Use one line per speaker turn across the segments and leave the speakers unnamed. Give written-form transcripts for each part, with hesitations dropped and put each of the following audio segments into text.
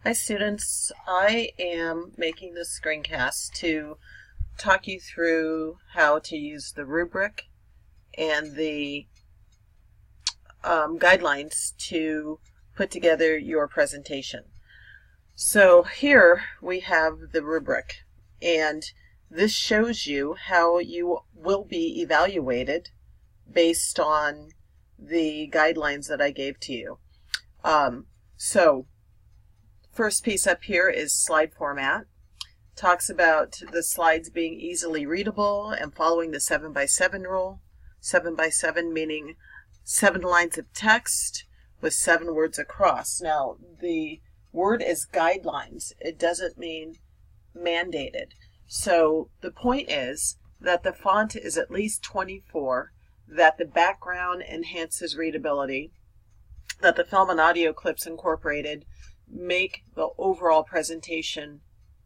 Hi students, I am making this screencast to talk you through how to use the rubric and the guidelines to put together your presentation. So here we have the rubric, and this shows you how you will be evaluated based on the guidelines that I gave to you. So first piece up here is slide format. Talks about the slides being easily readable and following the 7x7 rule. 7x7 meaning 7 lines of text with 7 words across. Now, the word is guidelines. It doesn't mean mandated. So the point is that the font is at least 24, that the background enhances readability, that the film and audio clips incorporated make the overall presentation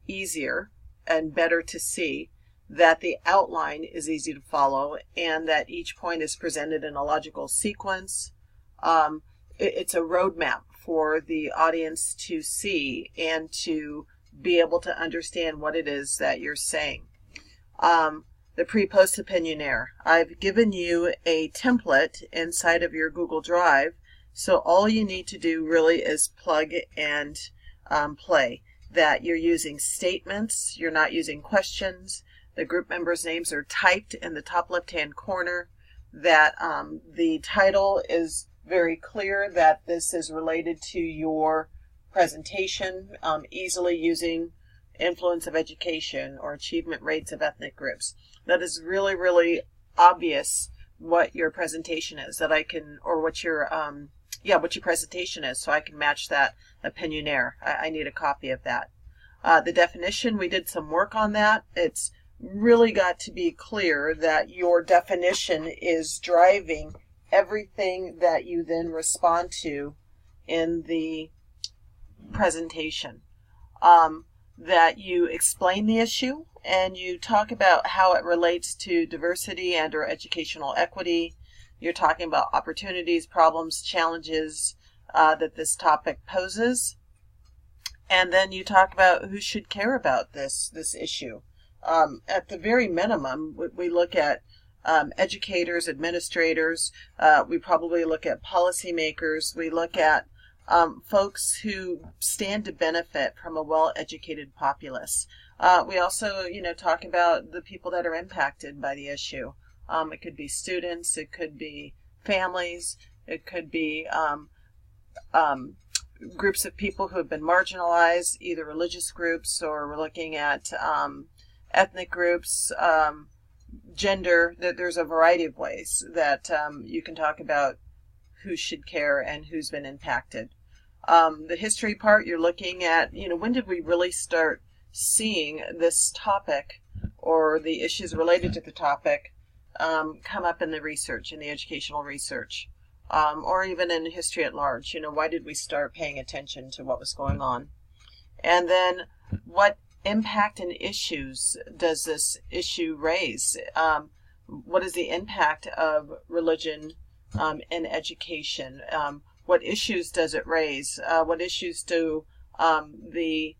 easier and better to see, that the outline is easy to follow, and that each point is presented in a logical sequence. It's a roadmap for the audience to see and to be able to understand what it is that you're saying. The pre-post opinionaire. I've given you a template inside of your Google Drive, so all you need to do really is plug and play. That you're using statements, you're not using questions, the group members' names are typed in the top left-hand corner, that the title is very clear that this is related to your presentation, easily using influence of education or achievement rates of ethnic groups. That is really, really obvious what your presentation is, that I can, or what your what your presentation is, so I can match that opinionaire. I need a copy of that. The definition, we did some work on that. It's really got to be clear that your definition is driving everything that you then respond to in the presentation. That you explain the issue and you talk about how it relates to diversity and or educational equity. You're talking about opportunities, problems, challenges that this topic poses. And then you talk about who should care about this issue. At the very minimum, we look at educators, administrators, we probably look at policymakers, we look at folks who stand to benefit from a well-educated populace. We also, talk about the people that are impacted by the issue. It could be students, it could be families, it could be groups of people who have been marginalized, either religious groups, or we're looking at ethnic groups, gender. There's a variety of ways that you can talk about who should care and who's been impacted. The history part, you're looking at, when did we really start seeing this topic or the issues related to the topic come up in the research, in the educational research, or even in history at large. Why did we start paying attention to what was going on? And then what impact and issues does this issue raise? What is the impact of religion in education? What issues does it raise? What issues do the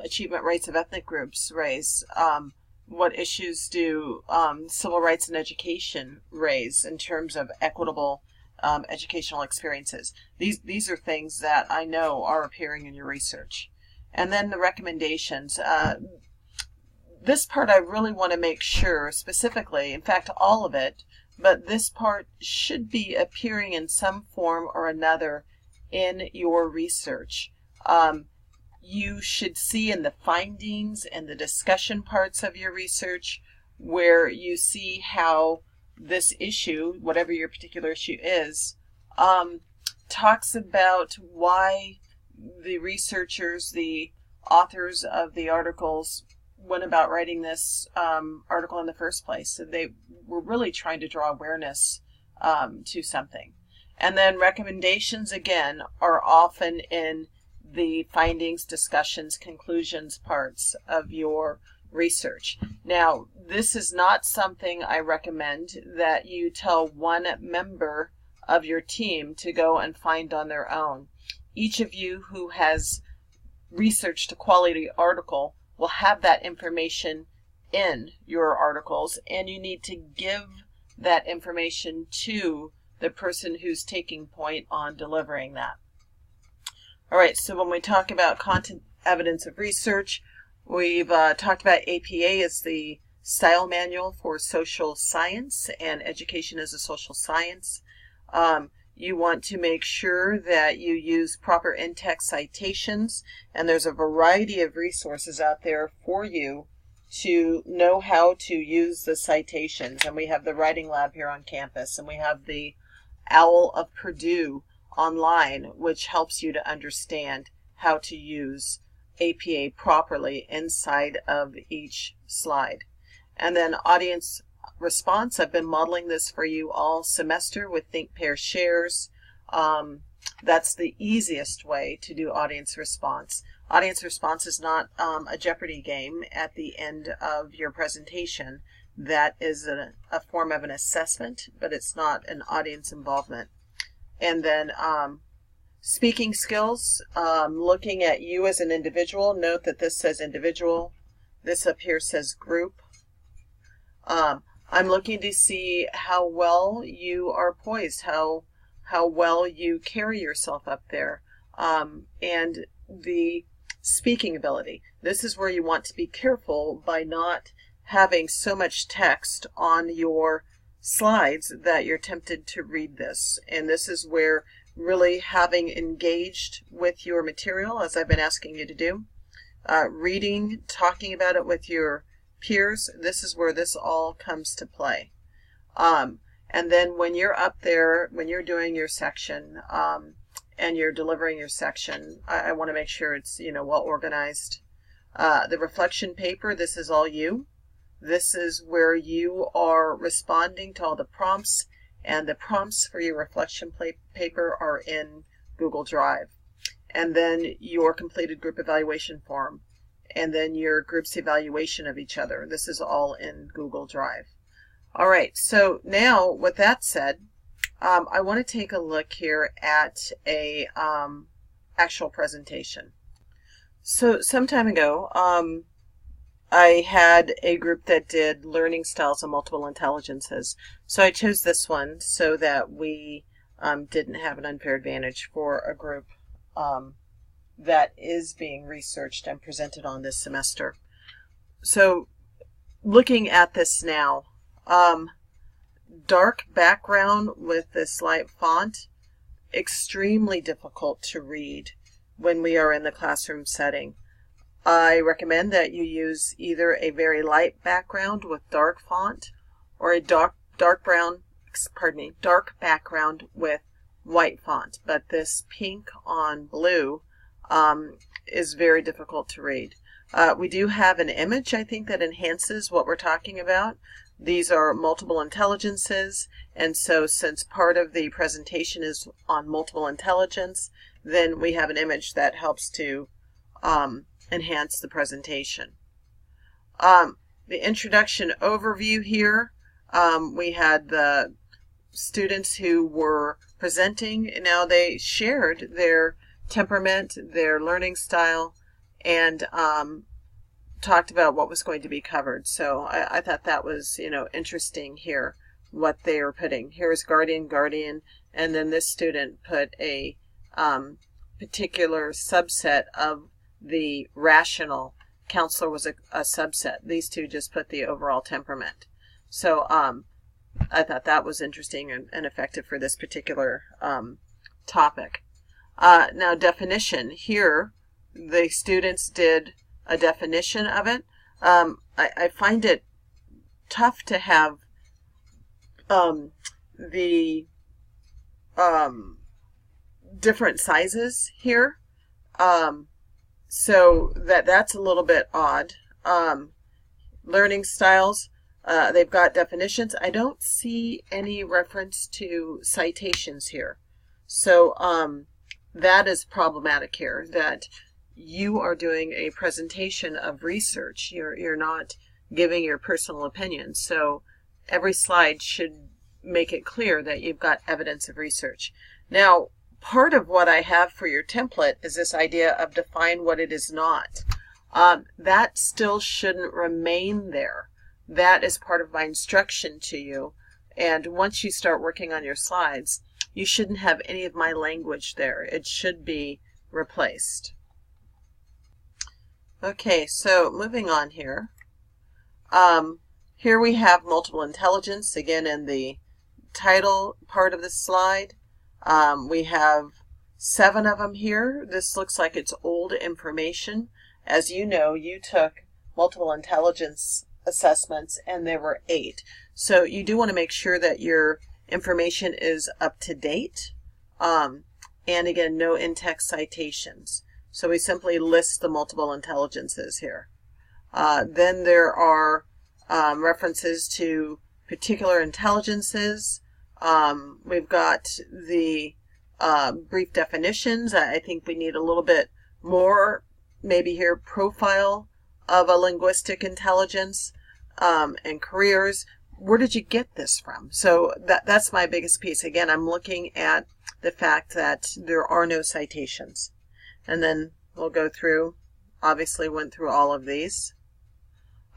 achievement rates of ethnic groups raise? What issues do civil rights and education raise in terms of equitable educational experiences? These are things that I know are appearing in your research. And then the recommendations. This part I really want to make sure specifically, in fact all of it, but this part should be appearing in some form or another in your research. You should see in the findings and the discussion parts of your research where you see how this issue, whatever your particular issue is, talks about why the researchers, the authors of the articles, went about writing this article in the first place. So they were really trying to draw awareness to something. And then recommendations, again, are often in the findings, discussions, conclusions parts of your research. Now, this is not something I recommend that you tell one member of your team to go and find on their own. Each of you who has researched quality article will have that information in your articles, and you need to give that information to the person who's taking point on delivering that. All right, so when we talk about content evidence of research, we've talked about APA as the style manual for social science, and education as a social science. You want to make sure that you use proper in-text citations, and there's a variety of resources out there for you to know how to use the citations. And we have the Writing Lab here on campus, and we have the OWL of Purdue online, which helps you to understand how to use APA properly inside of each slide. And then audience response, I've been modeling this for you all semester with Think, Pair, Shares. That's the easiest way to do audience response. Audience response is not a Jeopardy game at the end of your presentation. That is a form of an assessment, but it's not an audience involvement. And then speaking skills, looking at you as an individual. Note that this says individual. This up here says group. I'm looking to see how well you are poised, how well you carry yourself up there, and the speaking ability. This is where you want to be careful by not having so much text on your slides that you're tempted to read this. And this is where really having engaged with your material, as I've been asking you to do, reading, talking about it with your peers, this is where this all comes to play. And then when you're up there, when you're doing your section and you're delivering your section, I want to make sure it's, well organized. The reflection paper, this is all you. This is where you are responding to all the prompts, and the prompts for your reflection paper are in Google Drive. And then your completed group evaluation form, and then your group's evaluation of each other. This is all in Google Drive. All right, so now with that said, I want to take a look here at a actual presentation. So some time ago, I had a group that did learning styles and multiple intelligences. So I chose this one so that we didn't have an unfair advantage for a group that is being researched and presented on this semester. So looking at this now, dark background with this light font, extremely difficult to read when we are in the classroom setting. I recommend that you use either a very light background with dark font or a dark background with white font. But this pink on blue is very difficult to read. We do have an image, I think, that enhances what we're talking about. These are multiple intelligences, and so since part of the presentation is on multiple intelligence, then we have an image that helps to enhance the presentation. The introduction overview here, we had the students who were presenting. Now they shared their temperament, their learning style, and talked about what was going to be covered. So I thought that was, interesting here, what they are putting. Here is guardian, and then this student put a particular subset of the rational. Counselor was a subset. These two just put the overall temperament. So I thought that was interesting and effective for this particular topic. Now definition. Here the students did a definition of it. I find it tough to have the different sizes here. So that's a little bit odd. Learning styles, they've got definitions. I don't see any reference to citations here. So that is problematic here, that you are doing a presentation of research. You're not giving your personal opinion. So every slide should make it clear that you've got evidence of research. Now, part of what I have for your template is this idea of define what it is not. That still shouldn't remain there. That is part of my instruction to you. And once you start working on your slides, you shouldn't have any of my language there. It should be replaced. Okay, so moving on here. Here we have multiple intelligence, again in the title part of the slide. We have 7 of them here. This looks like it's old information. As you know, you took multiple intelligence assessments and there were 8. So you do want to make sure that your information is up to date. And again, no in-text citations. So we simply list the multiple intelligences here. Then there are references to particular intelligences. We've got the brief definitions. I think we need a little bit more, maybe here, profile of a linguistic intelligence, and careers. Where did you get this from? So that's my biggest piece. Again, I'm looking at the fact that there are no citations. And then we'll go through, obviously went through all of these.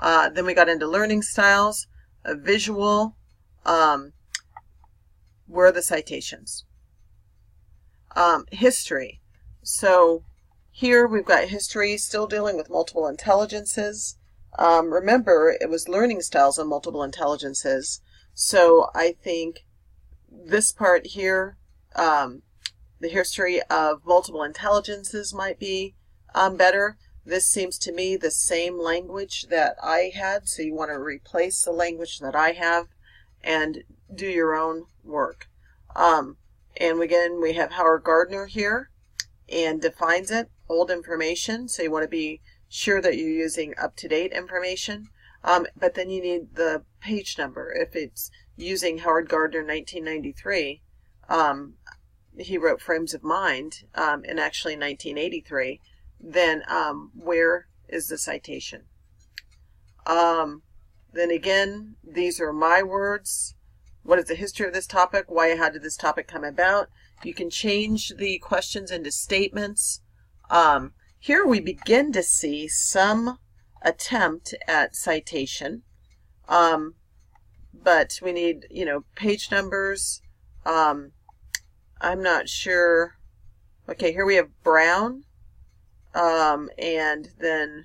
Then we got into learning styles, visual, where are the citations? History. So here we've got history, still dealing with multiple intelligences. Remember, it was learning styles and multiple intelligences. So I think this part here, the history of multiple intelligences might be better. This seems to me the same language that I had, so you want to replace the language that I have and do your own work. And again, we have Howard Gardner here and defines it, old information, so you want to be sure that you're using up-to-date information. But then you need the page number. If it's using Howard Gardner 1993, he wrote Frames of Mind in actually 1983, then where is the citation? Then again, these are my words. What is the history of this topic? How did this topic come about? You can change the questions into statements. Here we begin to see some attempt at citation, but we need, page numbers. I'm not sure. Okay, here we have Brown, and then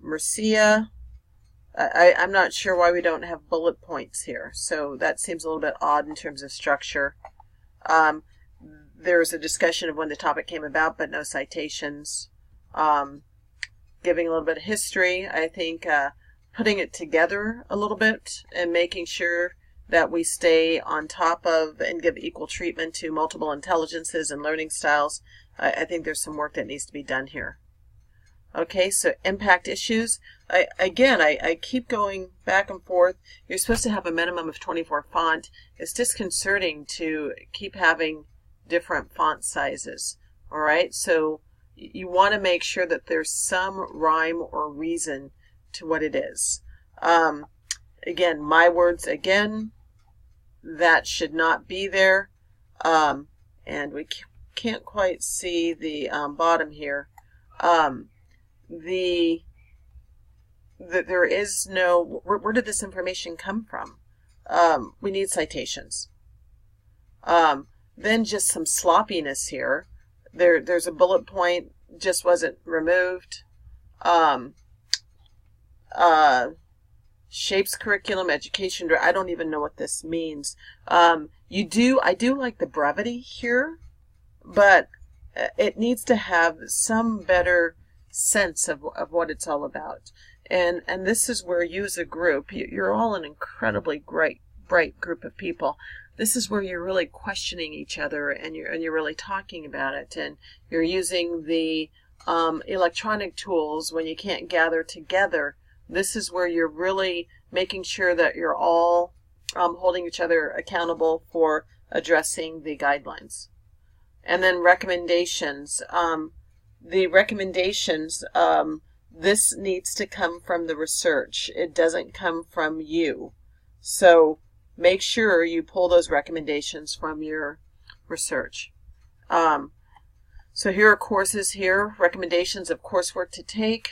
Mercia. I'm not sure why we don't have bullet points here, so that seems a little bit odd in terms of structure. There's a discussion of when the topic came about, but no citations. Giving a little bit of history, I think putting it together a little bit and making sure that we stay on top of and give equal treatment to multiple intelligences and learning styles. I think there's some work that needs to be done here. Okay, so impact issues. I keep going back and forth. You're supposed to have a minimum of 24 font. It's disconcerting to keep having different font sizes. All right, so you want to make sure that there's some rhyme or reason to what it is. Again, my words again, that should not be there. And we can't quite see the bottom here. There is no, where did this information come from? We need citations. Then just some sloppiness here. There's a bullet point, just wasn't removed. Shapes curriculum, education, I don't even know what this means. I do like the brevity here, but it needs to have some better sense of what it's all about. And this is where you as a group, you're all an incredibly bright group of people. This is where you're really questioning each other and you're really talking about it, and you're using the electronic tools when you can't gather together. This is where you're really making sure that you're all holding each other accountable for addressing the guidelines. And then recommendations. The recommendations, this needs to come from the research. It doesn't come from you. So make sure you pull those recommendations from your research. So here are courses here, recommendations of coursework to take.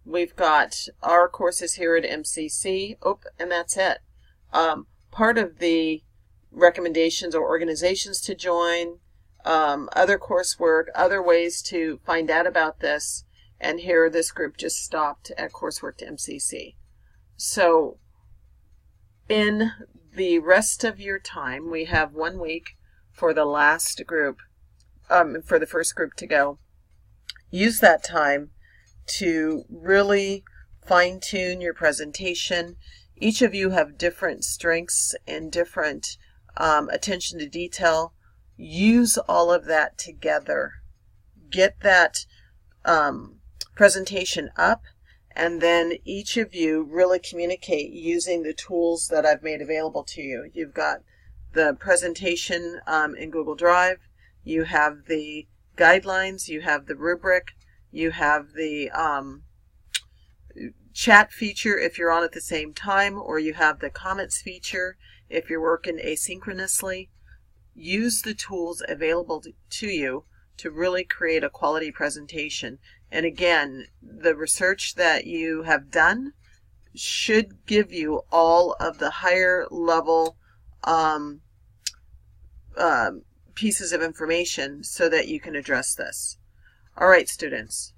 We've got our courses here at MCC. And that's it. Part of the recommendations or organizations to join, other coursework, other ways to find out about this, and here this group just stopped at coursework to MCC. So in the rest of your time, we have 1 week for the last group, for the first group to go. Use that time to really fine-tune your presentation. Each of you have different strengths and different attention to detail. Use all of that together. Get that presentation up, and then each of you really communicate using the tools that I've made available to you. You've got the presentation in Google Drive, you have the guidelines, you have the rubric, you have the chat feature if you're on at the same time, or you have the comments feature if you're working asynchronously. Use the tools available to you to really create a quality presentation. And again, the research that you have done should give you all of the higher level pieces of information so that you can address this. All right, students.